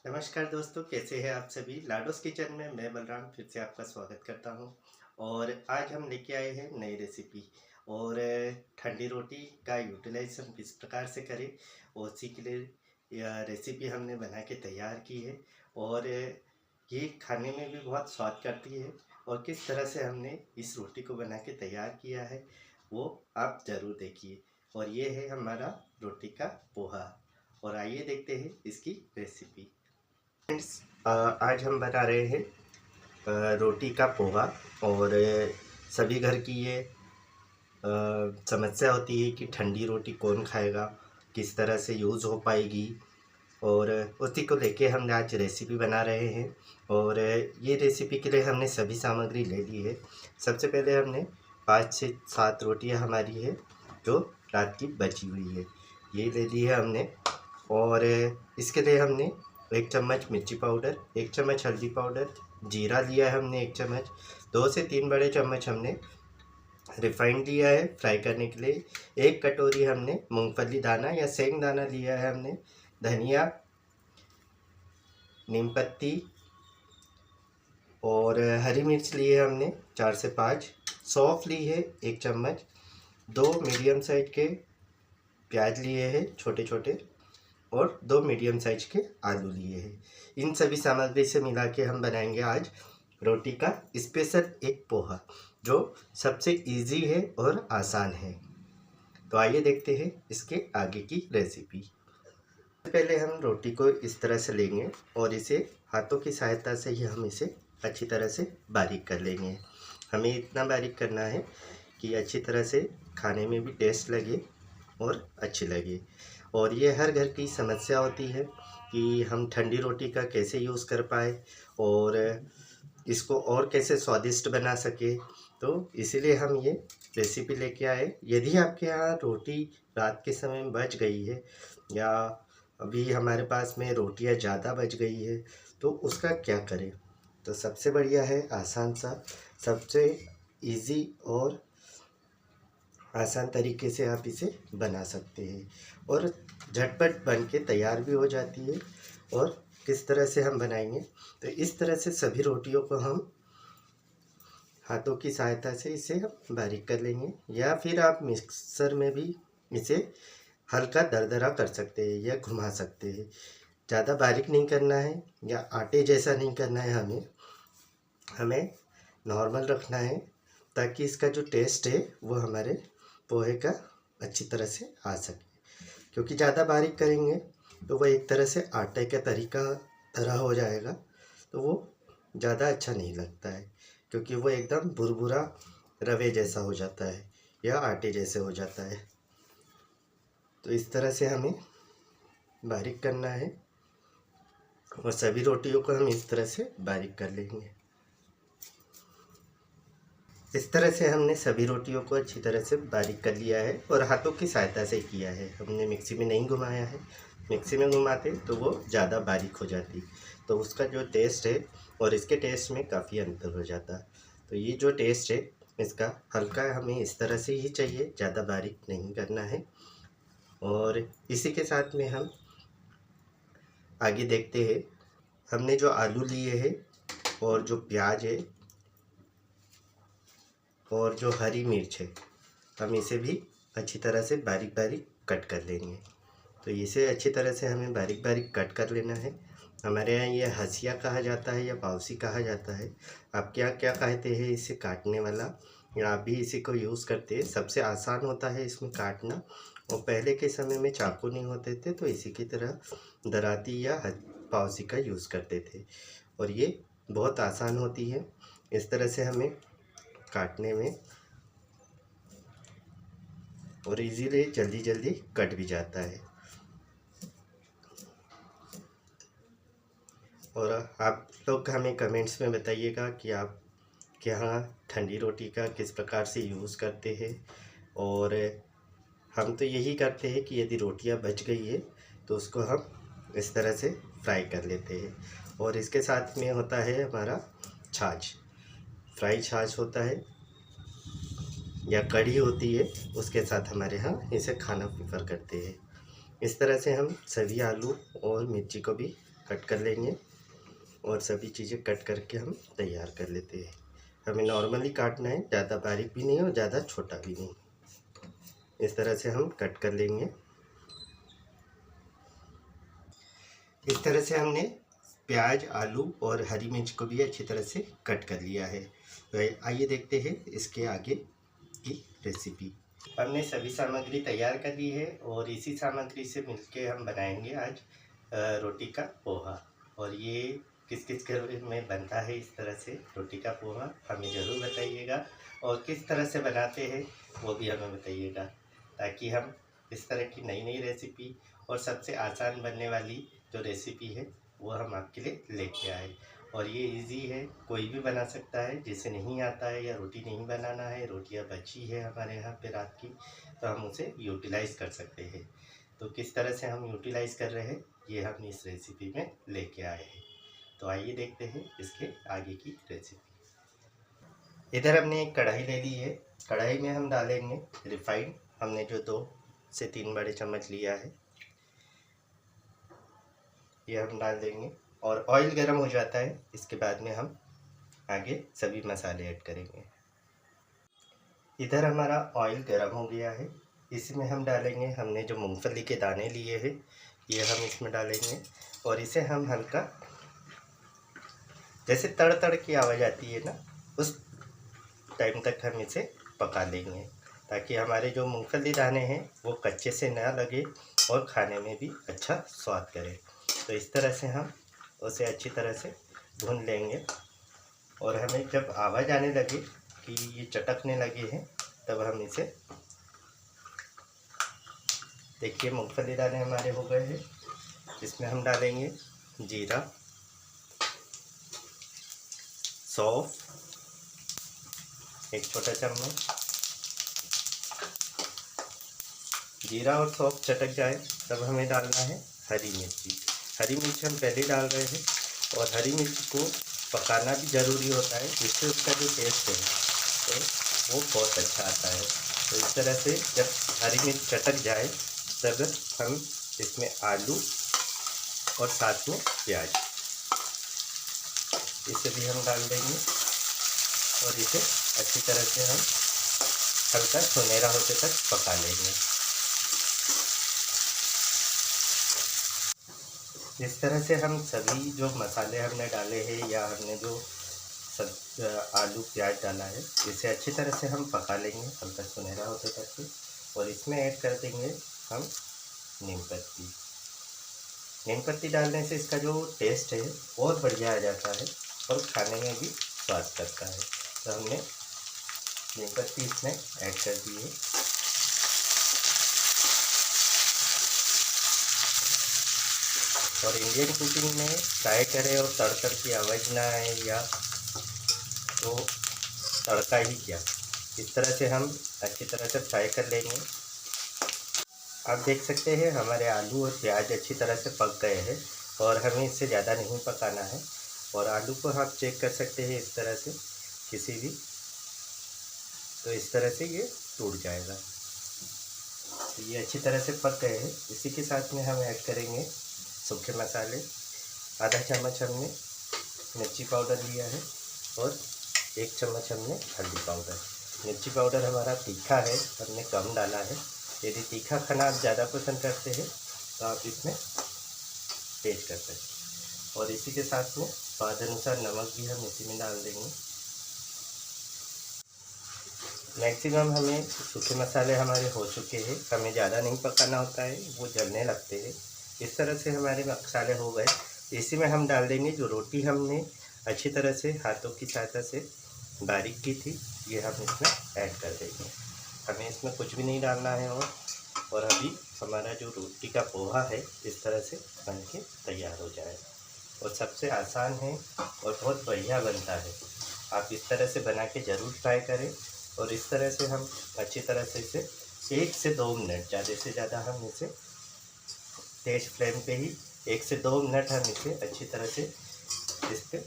नमस्कार दोस्तों, कैसे हैं आप सभी। लाडोस किचन में मैं बलराम फिर से आपका स्वागत करता हूं। और आज हम लेके आए हैं नई रेसिपी। और ठंडी रोटी का यूटिलाइज हम किस प्रकार से करें और उसी के लिए यह रेसिपी हमने बना के तैयार की है। और ये खाने में भी बहुत स्वाद करती है। और किस तरह से हमने इस रोटी को बना के तैयार किया है वो आप ज़रूर देखिए। और ये है हमारा रोटी का पोहा। और आइए देखते हैं इसकी रेसिपी। फ्रेंड्स, आज हम बना रहे हैं रोटी का पोहा। और सभी घर की ये समस्या होती है कि ठंडी रोटी कौन खाएगा, किस तरह से यूज़ हो पाएगी। और उसी को लेके हम आज रेसिपी बना रहे हैं। और ये रेसिपी के लिए हमने सभी सामग्री ले ली है। सबसे पहले हमने 5 से 7 रोटियां हमारी है जो रात की बची हुई है, ये ले ली है हमने। और इसके लिए हमने 1 चम्मच मिर्ची पाउडर, 1 चम्मच हल्दी पाउडर, जीरा लिया है हमने 1 चम्मच, 2 से 3 बड़े चम्मच हमने रिफाइंड लिया है फ्राई करने के लिए। 1 कटोरी हमने मूंगफली दाना या सेंग दाना लिया है हमने, धनिया, नीम पत्ती और हरी मिर्च ली है हमने 4 से 5, सौंफ ली है 1 चम्मच, 2 मीडियम साइज के प्याज लिए हैं छोटे छोटे और 2 मीडियम साइज के आलू लिए हैं। इन सभी सामग्री से मिला के हम बनाएंगे आज रोटी का स्पेशल एक पोहा जो सबसे इजी है और आसान है। तो आइए देखते हैं इसके आगे की रेसिपी। पहले हम रोटी को इस तरह से लेंगे और इसे हाथों की सहायता से ही हम इसे अच्छी तरह से बारीक कर लेंगे। हमें इतना बारीक करना है कि अच्छी तरह से खाने में भी टेस्ट लगे और अच्छी लगे। और ये हर घर की समस्या होती है कि हम ठंडी रोटी का कैसे यूज़ कर पाए और इसको और कैसे स्वादिष्ट बना सके। तो इसीलिए हम ये रेसिपी लेके आए। यदि आपके यहाँ रोटी रात के समय में बच गई है या अभी हमारे पास में रोटियां ज़्यादा बच गई है तो उसका क्या करें। तो सबसे बढ़िया है आसान सा, सबसे इजी और आसान तरीके से आप इसे बना सकते हैं और झटपट बन के तैयार भी हो जाती है। और किस तरह से हम बनाएंगे, तो इस तरह से सभी रोटियों को हम हाथों की सहायता से इसे हम बारीक कर लेंगे या फिर आप मिक्सर में भी इसे हल्का दरदरा कर सकते हैं या घुमा सकते हैं। ज़्यादा बारीक नहीं करना है या आटे जैसा नहीं करना है, हमें नॉर्मल रखना है ताकि इसका जो टेस्ट है वो हमारे पोहे का अच्छी तरह से आ सके। क्योंकि ज़्यादा बारीक करेंगे तो वह एक तरह से आटे का तरह हो जाएगा, तो वो ज़्यादा अच्छा नहीं लगता है क्योंकि वो एकदम भुरभुरा रवे जैसा हो जाता है या आटे जैसे हो जाता है। तो इस तरह से हमें बारीक करना है और सभी रोटियों को हम इस तरह से बारीक कर लेंगे। इस तरह से हमने सभी रोटियों को अच्छी तरह से बारीक कर लिया है और हाथों की सहायता से किया है, हमने मिक्सी में नहीं घुमाया है। मिक्सी में घुमाते तो वो ज़्यादा बारीक हो जाती, तो उसका जो टेस्ट है और इसके टेस्ट में काफ़ी अंतर हो जाता। तो ये जो टेस्ट है इसका हल्का हमें इस तरह से ही चाहिए, ज़्यादा बारीक नहीं करना है। और इसी के साथ में हम आगे देखते हैं। हमने जो आलू लिए हैं और जो प्याज है और जो हरी मिर्च है, हम इसे भी अच्छी तरह से बारीक बारीक कट कर लेंगे। तो इसे अच्छी तरह से हमें बारीक बारीक कट कर लेना है। हमारे यहाँ ये हंसिया कहा जाता है या पाउसी कहा जाता है, आप क्या क्या कहते हैं इसे काटने वाला, या आप भी इसी को यूज़ करते हैं। सबसे आसान होता है इसमें काटना। और पहले के समय में चाकू नहीं होते थे तो इसी की तरह दराती या पाउसी का यूज़ करते थे और ये बहुत आसान होती है। इस तरह से हमें काटने में और इजीली जल्दी जल्दी कट भी जाता है। और आप लोग हमें कमेंट्स में बताइएगा कि आप के यहाँ ठंडी रोटी का किस प्रकार से यूज़ करते हैं। और हम तो यही करते हैं कि यदि रोटियां बच गई है तो उसको हम इस तरह से फ्राई कर लेते हैं। और इसके साथ में होता है हमारा छाछ, फ्राई छाछ होता है या कढ़ी होती है, उसके साथ हमारे यहाँ इसे खाना प्रेफर करते हैं। इस तरह से हम सभी आलू और मिर्ची को भी कट कर लेंगे और सभी चीज़ें कट करके हम तैयार कर लेते हैं। हमें नॉर्मली काटना है, ज़्यादा बारीक भी नहीं और ज़्यादा छोटा भी नहीं। इस तरह से हम कट कर लेंगे। इस तरह से हमने प्याज, आलू और हरी मिर्च को भी अच्छी तरह से कट कर लिया है। तो आइए देखते हैं इसके आगे की रेसिपी। हमने सभी सामग्री तैयार कर ली है और इसी सामग्री से मिलके हम बनाएंगे आज रोटी का पोहा। और ये किस किस घर में बनता है इस तरह से रोटी का पोहा, हमें ज़रूर बताइएगा। और किस तरह से बनाते हैं वो भी हमें बताइएगा, ताकि हम इस तरह की नई नई रेसिपी और सबसे आसान बनने वाली जो रेसिपी है वो हम आपके लिए लेके आए। और ये इजी है, कोई भी बना सकता है। जिसे नहीं आता है या रोटी नहीं बनाना है, रोटियां बची है हमारे यहाँ पे रात की, तो हम उसे यूटिलाइज़ कर सकते हैं। तो किस तरह से हम यूटिलाइज़ कर रहे हैं ये हम इस रेसिपी में लेके आए हैं। तो आइए देखते हैं इसके आगे की रेसिपी। इधर हमने एक कढ़ाई ले ली है। कढ़ाई में हम डालेंगे रिफाइंड। हमने जो 2 से 3 बड़े चम्मच लिया है ये हम डाल देंगे। और ऑयल गर्म हो जाता है, इसके बाद में हम आगे सभी मसाले ऐड करेंगे। इधर हमारा ऑयल गर्म हो गया है। इसमें हम डालेंगे, हमने जो मूंगफली के दाने लिए हैं ये हम इसमें डालेंगे। और इसे हम हल्का, जैसे तड़ तड़ की आवाज़ आती है ना, उस टाइम तक हम इसे पका लेंगे, ताकि हमारे जो मूंगफली दाने हैं वो कच्चे से ना लगे और खाने में भी अच्छा स्वाद करे। तो इस तरह से हम उसे अच्छी तरह से भून लेंगे। और हमें जब आवाज़ आने लगे कि ये चटकने लगे हैं, तब हम इसे, देखिए मूंगफली दाने हमारे हो गए हैं। इसमें हम डालेंगे जीरा, सौंफ 1 छोटा चम्मच। जीरा और सौंफ चटक जाए तब हमें डालना है हरी मिर्ची। हरी मिर्च हम पहले डाल रहे हैं। और हरी मिर्च को पकाना भी ज़रूरी होता है, जिससे उसका जो टेस्ट है तो वो बहुत अच्छा आता है। तो इस तरह से जब हरी मिर्च चटक जाए तब हम इसमें आलू और साथ में प्याज, इसे भी हम डाल देंगे। और इसे अच्छी तरह से हम हल्का सुनहरा होते तक पका लेंगे। इस तरह से हम सभी जो मसाले हमने डाले हैं या हमने जो सब आलू प्याज डाला है, इसे अच्छी तरह से हम पका लेंगे हल्का सुनहरा होते तक। और इसमें ऐड कर देंगे हम नीम पत्ती। नीम पत्ती डालने से इसका जो टेस्ट है बहुत बढ़िया आ जाता है और खाने में भी स्वाद करता है। तो हमने नीम पत्ती इसमें ऐड कर दी है। और इंडियन कुकिंग में फ्राई करें और तड़कर की आवाज़ ना आए, या तो तड़का ही क्या, इस तरह से हम अच्छी तरह से फ्राई कर लेंगे। आप देख सकते हैं हमारे आलू और प्याज अच्छी तरह से पक गए हैं और हमें इससे ज़्यादा नहीं पकाना है। और आलू को आप चेक कर सकते हैं इस तरह से किसी भी, तो इस तरह से ये टूट जाएगा। तो ये अच्छी तरह से पक गए हैं। इसी के साथ में हम ऐड करेंगे सूखे मसाले। आधा चम्मच हमने मिर्ची पाउडर लिया है और 1 चम्मच हमने हल्दी पाउडर। मिर्ची पाउडर हमारा तीखा है, हमने कम डाला है। यदि तीखा खाना आप ज़्यादा पसंद करते हैं तो आप इसमें तेज कर सकते हैं। और इसी के साथ में स्वाद अनुसार नमक भी हम इसी में डाल देंगे। मैक्सिमम हमें सूखे मसाले हमारे हो चुके हैं, हमें ज़्यादा नहीं पकाना होता है, वो जलने लगते हैं। इस तरह से हमारे मसाले हो गए। इसी में हम डाल देंगे जो रोटी हमने अच्छी तरह से हाथों की सहायता से बारीक की थी, ये हम इसमें ऐड कर देंगे। हमें इसमें कुछ भी नहीं डालना है। और अभी हमारा जो रोटी का पोहा है इस तरह से बन के तैयार हो जाए। और सबसे आसान है और बहुत बढ़िया बनता है। आप इस तरह से बना के ज़रूर ट्राई करें। और इस तरह से हम अच्छी तरह से इसे 1 से 2 मिनट, ज़्यादा से ज़्यादा हम इसे तेज़ फ्लेम पे ही 1 से 2 मिनट हम इसे अच्छी तरह से इस पर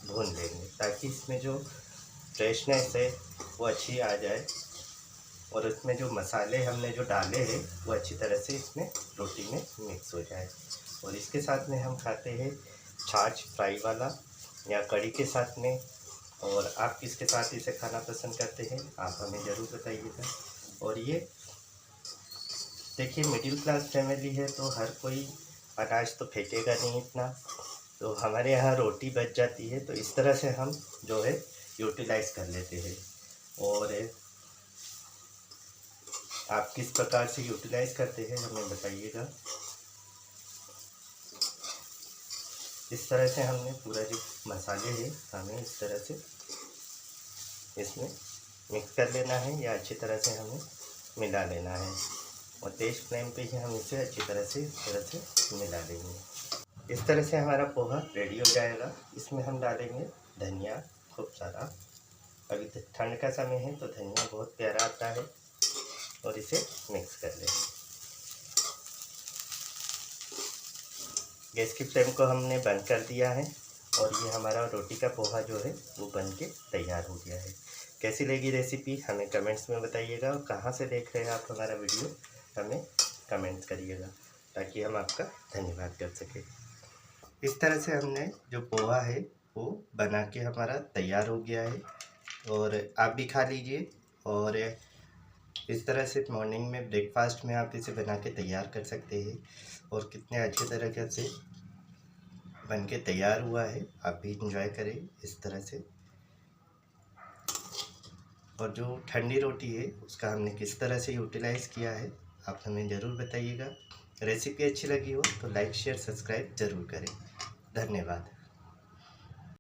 भून लेंगे, ताकि इसमें जो फ्रेशनेस है वो अच्छी आ जाए। और इसमें जो मसाले हमने जो डाले हैं वो अच्छी तरह से इसमें रोटी में मिक्स हो जाए। और इसके साथ में हम खाते हैं छाछ फ्राई वाला या कढ़ी के साथ में। और आप किसके साथ इसे खाना पसंद करते हैं आप हमें ज़रूर बताइएगा। और ये देखिए मिडिल क्लास फैमिली है तो हर कोई अनाज तो फेंकेगा नहीं इतना, तो हमारे यहाँ रोटी बच जाती है तो इस तरह से हम जो है यूटिलाइज़ कर लेते हैं। और आप किस प्रकार से यूटिलाइज़ करते हैं हमें बताइएगा। इस तरह से हमने पूरा जो मसाले हैं हमें इस तरह से इसमें मिक्स कर लेना है या अच्छी तरह से हमें मिला लेना है। और तेज़ फ्लेम पे ही हम इसे अच्छी तरह से इस तरह से मिला लेंगे। इस तरह से हमारा पोहा रेडी हो जाएगा। इसमें हम डालेंगे धनिया खूब सारा। अभी ठंड का समय है तो धनिया बहुत प्यारा आता है। और इसे मिक्स कर लेंगे। गैस की फ्लेम को हमने बंद कर दिया है और ये हमारा रोटी का पोहा जो है वो बन के तैयार हो गया है। कैसी लगी रेसिपी हमें कमेंट्स में बताइएगा। और कहाँ से देख रहे हैं आप हमारा वीडियो हमें कमेंट्स करिएगा ताकि हम आपका धन्यवाद कर सकें। इस तरह से हमने जो पोहा है वो बना के हमारा तैयार हो गया है और आप भी खा लीजिए। और इस तरह से मॉर्निंग में ब्रेकफास्ट में आप इसे बना के तैयार कर सकते हैं। और कितने अच्छे तरीके से बन के तैयार हुआ है, आप भी इंजॉय करें इस तरह से। और जो ठंडी रोटी है उसका हमने किस तरह से यूटिलाइज़ किया है आप हमें ज़रूर बताइएगा। रेसिपी अच्छी लगी हो तो लाइक शेयर सब्सक्राइब ज़रूर करें। धन्यवाद।